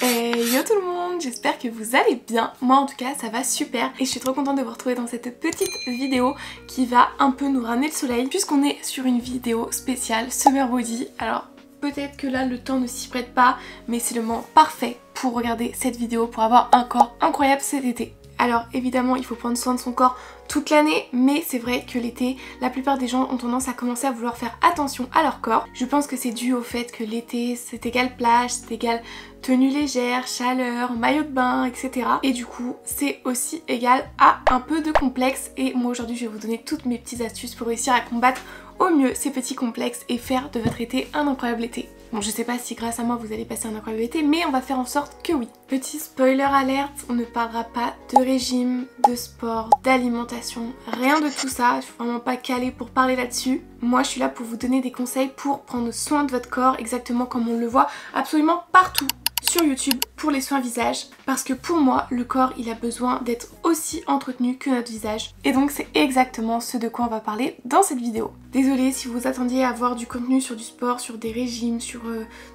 Yo tout le monde, j'espère que vous allez bien. Moi en tout cas ça va super et je suis trop contente de vous retrouver dans cette petite vidéo qui va un peu nous ramener le soleil puisqu'on est sur une vidéo spéciale Summer Body. Alors peut-être que là le temps ne s'y prête pas, mais c'est le moment parfait pour regarder cette vidéo pour avoir un corps incroyable cet été. Alors évidemment il faut prendre soin de son corps toute l'année, mais c'est vrai que l'été, la plupart des gens ont tendance à commencer à vouloir faire attention à leur corps. Je pense que c'est dû au fait que l'été c'est égal plage, c'est égal tenue légère, chaleur, maillot de bain, etc. Et du coup c'est aussi égal à un peu de complexe, et moi aujourd'hui je vais vous donner toutes mes petites astuces pour réussir à combattre au mieux ces petits complexes et faire de votre été un incroyable été. Bon, je sais pas si grâce à moi vous allez passer un incroyable été, mais on va faire en sorte que oui. Petit spoiler alerte, on ne parlera pas de régime, de sport, d'alimentation, rien de tout ça. Je suis vraiment pas calée pour parler là-dessus. Moi je suis là pour vous donner des conseils pour prendre soin de votre corps exactement comme on le voit absolument partout sur YouTube pour les soins visage, parce que pour moi le corps il a besoin d'être aussi entretenu que notre visage, et donc c'est exactement ce de quoi on va parler dans cette vidéo. Désolée si vous attendiez à voir du contenu sur du sport, sur des régimes, sur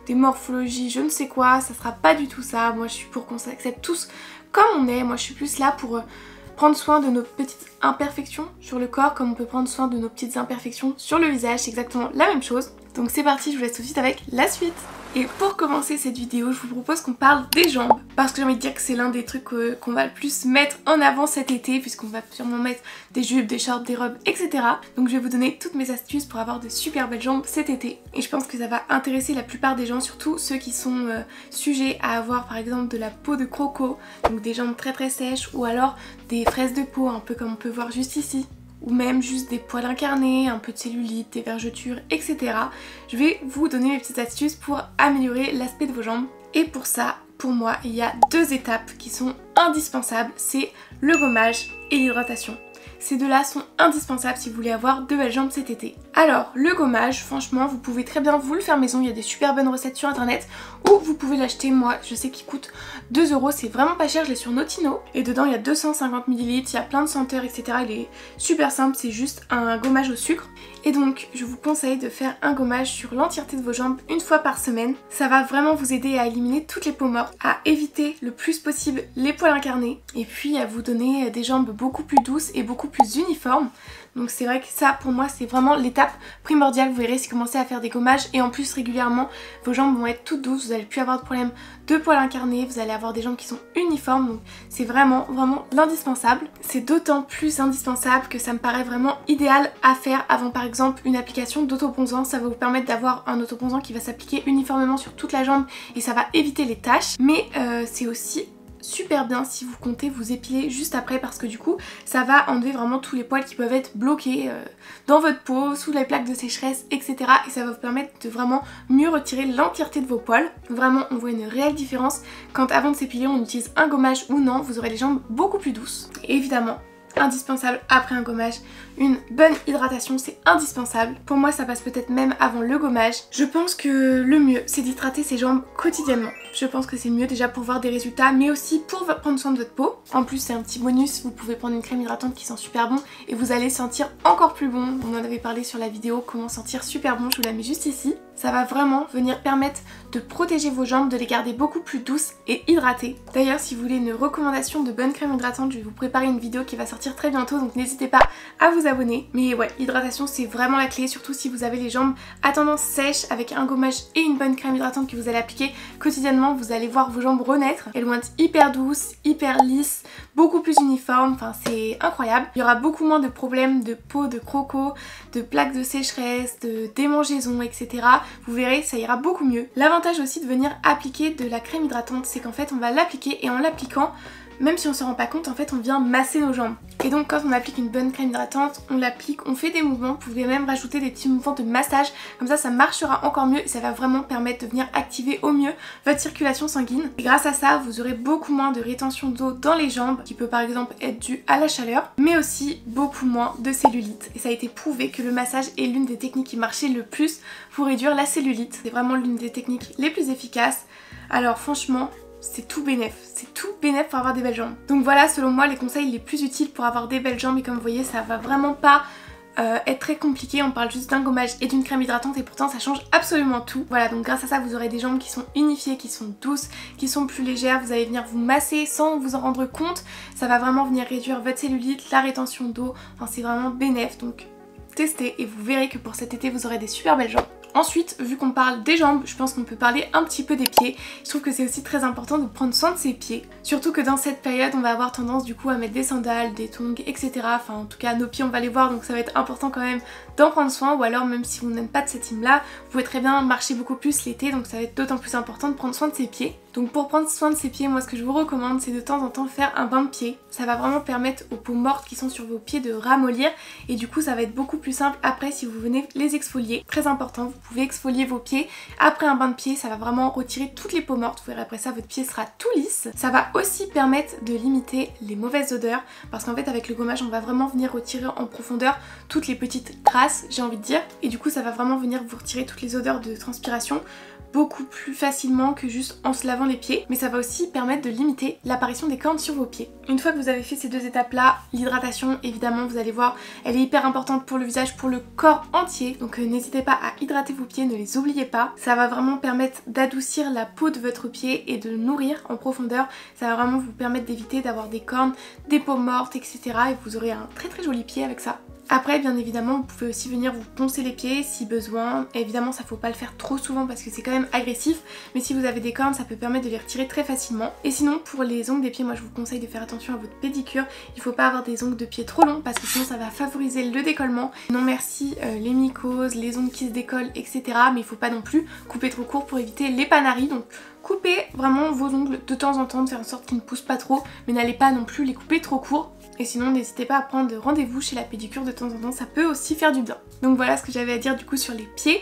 des morphologies, je ne sais quoi, ça sera pas du tout ça. Moi je suis pour qu'on s'accepte tous comme on est. Moi je suis plus là pour prendre soin de nos petites imperfections sur le corps comme on peut prendre soin de nos petites imperfections sur le visage, c'est exactement la même chose. Donc c'est parti, je vous laisse tout de suite avec la suite. Et pour commencer cette vidéo, je vous propose qu'on parle des jambes, parce que j'ai envie de dire que c'est l'un des trucs qu'on va le plus mettre en avant cet été, puisqu'on va sûrement mettre des jupes, des shorts, des robes, etc. Donc je vais vous donner toutes mes astuces pour avoir de super belles jambes cet été. Et je pense que ça va intéresser la plupart des gens, surtout ceux qui sont sujets à avoir par exemple de la peau de croco, donc des jambes très très sèches, ou alors des fraises de peau, un peu comme on peut voir juste ici, ou même juste des poils incarnés, un peu de cellulite, des vergetures, etc. Je vais vous donner mes petites astuces pour améliorer l'aspect de vos jambes. Et pour ça, pour moi, il y a deux étapes qui sont indispensables, c'est le gommage et l'hydratation. Ces deux-là sont indispensables si vous voulez avoir de belles jambes cet été. Alors, le gommage, franchement, vous pouvez très bien vous le faire maison. Il y a des super bonnes recettes sur internet, ou vous pouvez l'acheter. Moi, je sais qu'il coûte 2 €, c'est vraiment pas cher. Je l'ai sur Notino. Et dedans, il y a 250 ml, il y a plein de senteurs, etc. Il est super simple, c'est juste un gommage au sucre. Et donc, je vous conseille de faire un gommage sur l'entièreté de vos jambes une fois par semaine. Ça va vraiment vous aider à éliminer toutes les peaux mortes, à éviter le plus possible les poils incarnés, et puis à vous donner des jambes beaucoup plus douces et beaucoup plus uniformes. Donc c'est vrai que ça pour moi c'est vraiment l'étape primordiale. Vous verrez, si vous commencez à faire des gommages et en plus régulièrement, vos jambes vont être toutes douces, vous n'allez plus avoir de problème de poils incarnés, vous allez avoir des jambes qui sont uniformes, donc c'est vraiment l'indispensable. C'est d'autant plus indispensable que ça me paraît vraiment idéal à faire avant par exemple une application d'autobronzant. Ça va vous permettre d'avoir un autobronzant qui va s'appliquer uniformément sur toute la jambe et ça va éviter les taches, mais c'est aussi super bien si vous comptez vous épiler juste après, parce que du coup ça va enlever vraiment tous les poils qui peuvent être bloqués dans votre peau, sous les plaques de sécheresse, etc. Et ça va vous permettre de vraiment mieux retirer l'entièreté de vos poils. Vraiment on voit une réelle différence quand avant de s'épiler on utilise un gommage ou non, vous aurez les jambes beaucoup plus douces. Et évidemment, indispensable après un gommage, une bonne hydratation, c'est indispensable. Pour moi ça passe peut-être même avant le gommage. Je pense que le mieux c'est d'hydrater ses jambes quotidiennement. Je pense que c'est mieux déjà pour voir des résultats, mais aussi pour prendre soin de votre peau. En plus c'est un petit bonus, vous pouvez prendre une crème hydratante qui sent super bon et vous allez sentir encore plus bon. On en avait parlé sur la vidéo comment sentir super bon, je vous la mets juste ici. Ça va vraiment venir permettre de protéger vos jambes, de les garder beaucoup plus douces et hydratées. D'ailleurs si vous voulez une recommandation de bonne crème hydratante, je vais vous préparer une vidéo qui va sortir très bientôt, donc n'hésitez pas à vous abonner. Mais ouais, l'hydratation c'est vraiment la clé, surtout si vous avez les jambes à tendance sèche. Avec un gommage et une bonne crème hydratante que vous allez appliquer quotidiennement, vous allez voir vos jambes renaître. Elles vont être hyper douces, hyper lisses, beaucoup plus uniformes, enfin c'est incroyable. Il y aura beaucoup moins de problèmes de peau de croco, de plaques de sécheresse, de démangeaisons, etc. Vous verrez, ça ira beaucoup mieux. L'avantage aussi de venir appliquer de la crème hydratante, c'est qu'en fait on va l'appliquer et en l'appliquant, même si on se rend pas compte, en fait on vient masser nos jambes. Et donc quand on applique une bonne crème hydratante, on l'applique, on fait des mouvements, vous pouvez même rajouter des petits mouvements de massage, comme ça marchera encore mieux et ça va vraiment permettre de venir activer au mieux votre circulation sanguine. Et grâce à ça, vous aurez beaucoup moins de rétention d'eau dans les jambes, qui peut par exemple être due à la chaleur, mais aussi beaucoup moins de cellulite. Et ça a été prouvé que le massage est l'une des techniques qui marchait le plus pour réduire la cellulite. C'est vraiment l'une des techniques les plus efficaces. Alors franchement, c'est tout bénef pour avoir des belles jambes. Donc voilà selon moi les conseils les plus utiles pour avoir des belles jambes, et comme vous voyez ça va vraiment pas être très compliqué, on parle juste d'un gommage et d'une crème hydratante et pourtant ça change absolument tout. Voilà, donc grâce à ça vous aurez des jambes qui sont unifiées, qui sont douces, qui sont plus légères, vous allez venir vous masser sans vous en rendre compte, ça va vraiment venir réduire votre cellulite, la rétention d'eau, enfin c'est vraiment bénéf, donc testez et vous verrez que pour cet été vous aurez des super belles jambes. Ensuite, vu qu'on parle des jambes, je pense qu'on peut parler un petit peu des pieds. Je trouve que c'est aussi très important de prendre soin de ses pieds. Surtout que dans cette période, on va avoir tendance du coup à mettre des sandales, des tongs, etc. Enfin, en tout cas, nos pieds, on va les voir, donc ça va être important quand même d'en prendre soin. Ou alors, même si vous n'êtes pas de cette team-là, vous pouvez très bien marcher beaucoup plus l'été, donc ça va être d'autant plus important de prendre soin de ses pieds. Donc pour prendre soin de ses pieds, moi ce que je vous recommande, c'est de temps en temps faire un bain de pied. Ça va vraiment permettre aux peaux mortes qui sont sur vos pieds de ramollir et du coup ça va être beaucoup plus simple après si vous venez les exfolier. Très important, vous pouvez exfolier vos pieds après un bain de pied, ça va vraiment retirer toutes les peaux mortes. Vous verrez après ça, votre pied sera tout lisse. Ça va aussi permettre de limiter les mauvaises odeurs parce qu'en fait avec le gommage on va vraiment venir retirer en profondeur toutes les petites traces, j'ai envie de dire. Et du coup ça va vraiment venir vous retirer toutes les odeurs de transpiration beaucoup plus facilement que juste en se lavant les pieds, mais ça va aussi permettre de limiter l'apparition des cornes sur vos pieds. Une fois que vous avez fait ces deux étapes là, l'hydratation évidemment vous allez voir elle est hyper importante pour le visage, pour le corps entier, donc n'hésitez pas à hydrater vos pieds, ne les oubliez pas. Ça va vraiment permettre d'adoucir la peau de votre pied et de le nourrir en profondeur, ça va vraiment vous permettre d'éviter d'avoir des cornes, des peaux mortes, etc. et vous aurez un très joli pied avec ça. Après bien évidemment vous pouvez aussi venir vous poncer les pieds si besoin, évidemment ça faut pas le faire trop souvent parce que c'est quand même agressif, mais si vous avez des cornes ça peut permettre de les retirer très facilement. Et sinon pour les ongles des pieds, moi je vous conseille de faire attention à votre pédicure, il faut pas avoir des ongles de pied trop longs parce que sinon ça va favoriser le décollement. Non merci les mycoses, les ongles qui se décollent, etc. mais il faut pas non plus couper trop court pour éviter les panaris, donc coupez vraiment vos ongles de temps en temps, de faire en sorte qu'ils ne poussent pas trop, mais n'allez pas non plus les couper trop court. Et sinon n'hésitez pas à prendre rendez-vous chez la pédicure de temps en temps, ça peut aussi faire du bien. Donc voilà ce que j'avais à dire du coup sur les pieds.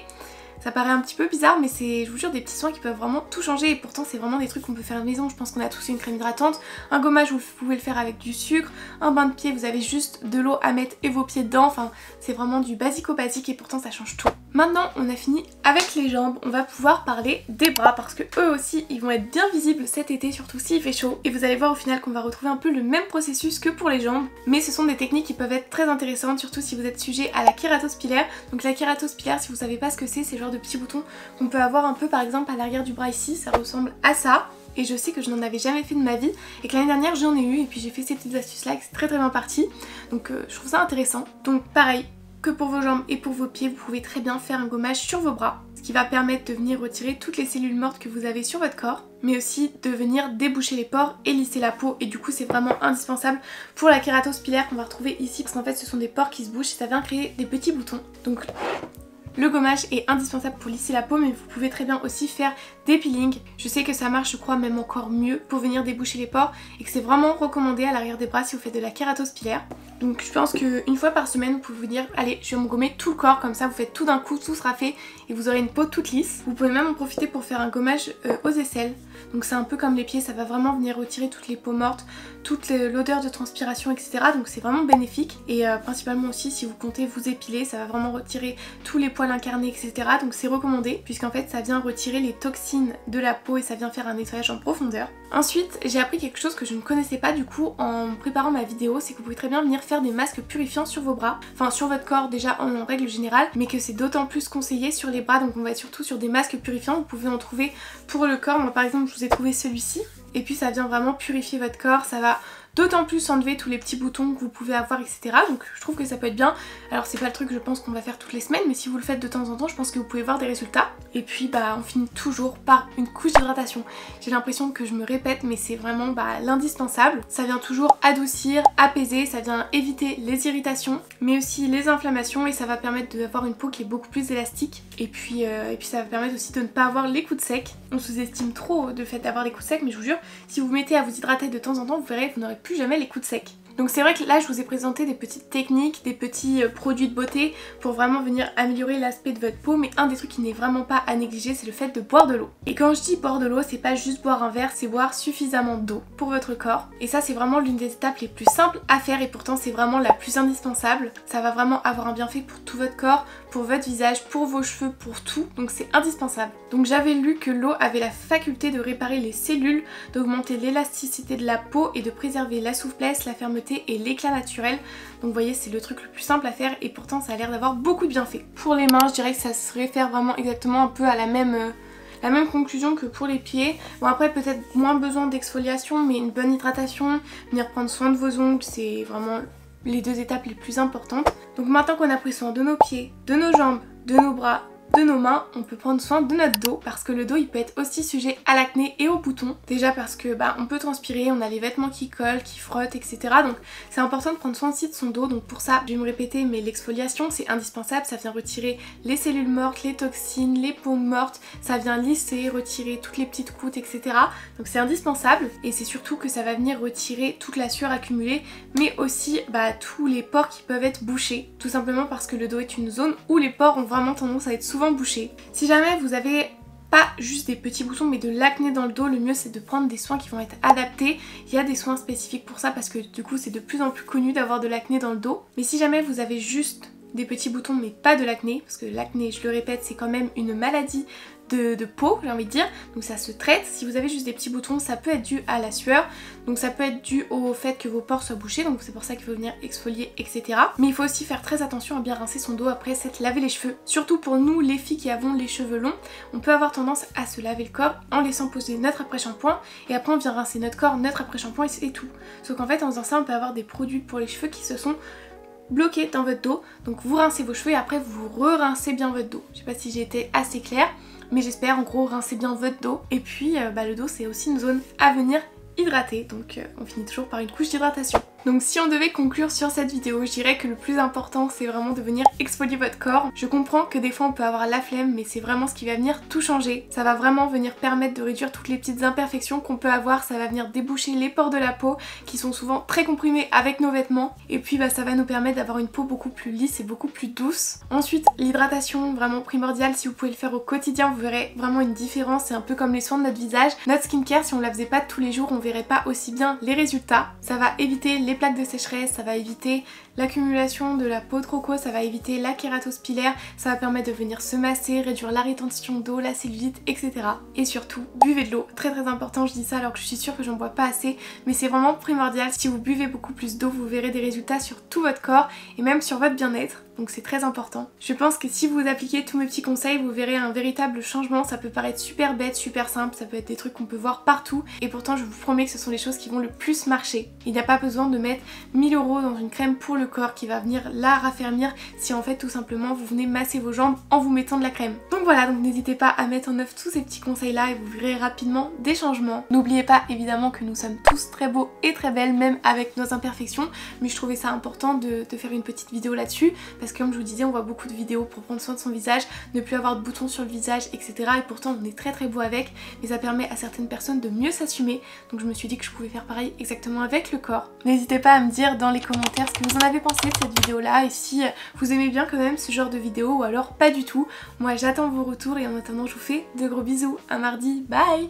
Ça paraît un petit peu bizarre mais c'est, je vous jure, des petits soins qui peuvent vraiment tout changer et pourtant c'est vraiment des trucs qu'on peut faire à la maison. Je pense qu'on a tous une crème hydratante, un gommage vous pouvez le faire avec du sucre, un bain de pied vous avez juste de l'eau à mettre et vos pieds dedans, enfin c'est vraiment du basico-basique et pourtant ça change tout. Maintenant on a fini avec les jambes, on va pouvoir parler des bras parce que eux aussi ils vont être bien visibles cet été, surtout s'il fait chaud. Et vous allez voir au final qu'on va retrouver un peu le même processus que pour les jambes, mais ce sont des techniques qui peuvent être très intéressantes, surtout si vous êtes sujet à la kératose pilaire. Donc la kératose pilaire, si vous savez pas ce que c'est le genre de petits boutons qu'on peut avoir un peu par exemple à l'arrière du bras ici, ça ressemble à ça. Et je sais que je n'en avais jamais fait de ma vie et que l'année dernière j'en ai eu et puis j'ai fait ces petites astuces là et c'est très bien parti. Donc je trouve ça intéressant. Donc pareil que pour vos jambes et pour vos pieds, vous pouvez très bien faire un gommage sur vos bras, ce qui va permettre de venir retirer toutes les cellules mortes que vous avez sur votre corps, mais aussi de venir déboucher les pores et lisser la peau. Et du coup c'est vraiment indispensable pour la kératose pilaire qu'on va retrouver ici parce qu'en fait ce sont des pores qui se bouchent et ça vient créer des petits boutons. Donc le gommage est indispensable pour lisser la peau, mais vous pouvez très bien aussi faire des peelings. Je sais que ça marche, je crois, même encore mieux pour venir déboucher les pores et que c'est vraiment recommandé à l'arrière des bras si vous faites de la kératose pilaire. Donc je pense qu'une fois par semaine, vous pouvez vous dire allez, je vais me gommer tout le corps, comme ça vous faites tout d'un coup, tout sera fait et vous aurez une peau toute lisse. Vous pouvez même en profiter pour faire un gommage aux aisselles. Donc c'est un peu comme les pieds, ça va vraiment venir retirer toutes les peaux mortes, toute l'odeur de transpiration, etc. Donc c'est vraiment bénéfique. Et principalement aussi si vous comptez vous épiler, ça va vraiment retirer tous les poils incarnés, etc. Donc c'est recommandé puisqu'en fait ça vient retirer les toxines de la peau et ça vient faire un nettoyage en profondeur. Ensuite j'ai appris quelque chose que je ne connaissais pas du coup en préparant ma vidéo, c'est que vous pouvez très bien venir faire des masques purifiants sur vos bras, enfin sur votre corps déjà en règle générale, mais que c'est d'autant plus conseillé sur les bras, donc on va être surtout sur des masques purifiants. Vous pouvez en trouver pour le corps, moi par exemple je vous ai trouvé celui-ci et puis ça vient vraiment purifier votre corps, ça va d'autant plus enlever tous les petits boutons que vous pouvez avoir, etc. Donc je trouve que ça peut être bien. Alors c'est pas le truc je pense qu'on va faire toutes les semaines, mais si vous le faites de temps en temps je pense que vous pouvez voir des résultats. Et puis bah on finit toujours par une couche d'hydratation. J'ai l'impression que je me répète mais c'est vraiment l'indispensable. Ça vient toujours adoucir, apaiser, ça vient éviter les irritations mais aussi les inflammations et ça va permettre d'avoir une peau qui est beaucoup plus élastique. Et puis ça va permettre aussi de ne pas avoir les coups de sec. On sous-estime trop le fait d'avoir les coups de sec, mais je vous jure, si vous mettez à vous hydrater de temps en temps, vous verrez, vous n'aurez plus jamais les coups de sec. Donc c'est vrai que là je vous ai présenté des petites techniques, des petits produits de beauté pour vraiment venir améliorer l'aspect de votre peau, mais un des trucs qui n'est vraiment pas à négliger c'est le fait de boire de l'eau. Et quand je dis boire de l'eau, c'est pas juste boire un verre, c'est boire suffisamment d'eau pour votre corps. Et ça c'est vraiment l'une des étapes les plus simples à faire et pourtant c'est vraiment la plus indispensable. Ça va vraiment avoir un bienfait pour tout votre corps, pour votre visage, pour vos cheveux, pour tout, donc c'est indispensable. Donc j'avais lu que l'eau avait la faculté de réparer les cellules, d'augmenter l'élasticité de la peau et de préserver la souplesse, la fermeté légèreté et l'éclat naturel. Donc vous voyez, c'est le truc le plus simple à faire et pourtant ça a l'air d'avoir beaucoup de bienfaits. Pour les mains, je dirais que ça se réfère vraiment exactement un peu à la même conclusion que pour les pieds. Bon après peut-être moins besoin d'exfoliation, mais une bonne hydratation, venir prendre soin de vos ongles, c'est vraiment les deux étapes les plus importantes. Donc maintenant qu'on a pris soin de nos pieds, de nos jambes, de nos bras, de nos mains, on peut prendre soin de notre dos parce que le dos il peut être aussi sujet à l'acné et aux boutons. Déjà parce que on peut transpirer, on a les vêtements qui collent, qui frottent, etc. Donc c'est important de prendre soin aussi de son dos. Donc pour ça, je vais me répéter, mais l'exfoliation c'est indispensable. Ça vient retirer les cellules mortes, les toxines, les peaux mortes. Ça vient lisser, retirer toutes les petites croûtes, etc. Donc c'est indispensable. Et c'est surtout que ça va venir retirer toute la sueur accumulée, mais aussi tous les pores qui peuvent être bouchés. Tout simplement parce que le dos est une zone où les pores ont vraiment tendance à être souvent bouchés. Si jamais vous avez pas juste des petits boutons mais de l'acné dans le dos, le mieux c'est de prendre des soins qui vont être adaptés. Il y a des soins spécifiques pour ça parce que du coup c'est de plus en plus connu d'avoir de l'acné dans le dos. Mais si jamais vous avez juste des petits boutons mais pas de l'acné, parce que l'acné, je le répète, c'est quand même une maladie de peau, j'ai envie de dire, donc ça se traite. Si vous avez juste des petits boutons, ça peut être dû à la sueur, donc ça peut être dû au fait que vos pores soient bouchés, donc c'est pour ça qu'il faut venir exfolier, etc. Mais il faut aussi faire très attention à bien rincer son dos après s'être lavé les cheveux. Surtout pour nous les filles qui avons les cheveux longs, on peut avoir tendance à se laver le corps en laissant poser notre après-shampoing et après on vient rincer notre corps, notre après-shampoing et c'est tout. Sauf qu'en fait en faisant ça on peut avoir des produits pour les cheveux qui se sont bloqués dans votre dos, donc vous rincez vos cheveux et après vous re-rincez bien votre dos. Je sais pas si j'ai été assez claire, mais j'espère. En gros, rincez bien votre dos. Et puis le dos c'est aussi une zone à venir hydrater, donc on finit toujours par une couche d'hydratation. Donc si on devait conclure sur cette vidéo, je dirais que le plus important c'est vraiment de venir exfolier votre corps. Je comprends que des fois on peut avoir la flemme, mais c'est vraiment ce qui va venir tout changer. Ça va vraiment venir permettre de réduire toutes les petites imperfections qu'on peut avoir, ça va venir déboucher les pores de la peau qui sont souvent très comprimés avec nos vêtements. Et puis ça va nous permettre d'avoir une peau beaucoup plus lisse et beaucoup plus douce. Ensuite, l'hydratation, vraiment primordiale, si vous pouvez le faire au quotidien, vous verrez vraiment une différence. C'est un peu comme les soins de notre visage. Notre skincare, si on la faisait pas tous les jours, on verrait pas aussi bien les résultats. Ça va éviter les plaques de sécheresse, ça va éviter l'accumulation de la peau de coco, ça va éviter la kératose pilaire, ça va permettre de venir se masser, réduire la rétention d'eau, la cellulite, etc. Et surtout, buvez de l'eau, très important, je dis ça alors que je suis sûre que j'en bois pas assez, mais c'est vraiment primordial. Si vous buvez beaucoup plus d'eau, vous verrez des résultats sur tout votre corps et même sur votre bien-être. Donc c'est très important. Je pense que si vous appliquez tous mes petits conseils, vous verrez un véritable changement. Ça peut paraître super bête, super simple, ça peut être des trucs qu'on peut voir partout et pourtant je vous promets que ce sont les choses qui vont le plus marcher. Il n'y a pas besoin de mettre 1000 € dans une crème pour le corps qui va venir la raffermir si en fait tout simplement vous venez masser vos jambes en vous mettant de la crème. Donc voilà, donc n'hésitez pas à mettre en œuvre tous ces petits conseils là et vous verrez rapidement des changements. N'oubliez pas évidemment que nous sommes tous très beaux et très belles même avec nos imperfections, mais je trouvais ça important de faire une petite vidéo là-dessus parce que comme je vous disais on voit beaucoup de vidéos pour prendre soin de son visage, ne plus avoir de boutons sur le visage, etc. Et pourtant on est très beau avec, mais ça permet à certaines personnes de mieux s'assumer, donc je me suis dit que je pouvais faire pareil exactement avec le corps. N'hésitez pas à me dire dans les commentaires ce que vous en avez pensé de cette vidéo là et si vous aimez bien quand même ce genre de vidéo ou alors pas du tout. Moi j'attends vos retours et en attendant je vous fais de gros bisous, à mardi, bye.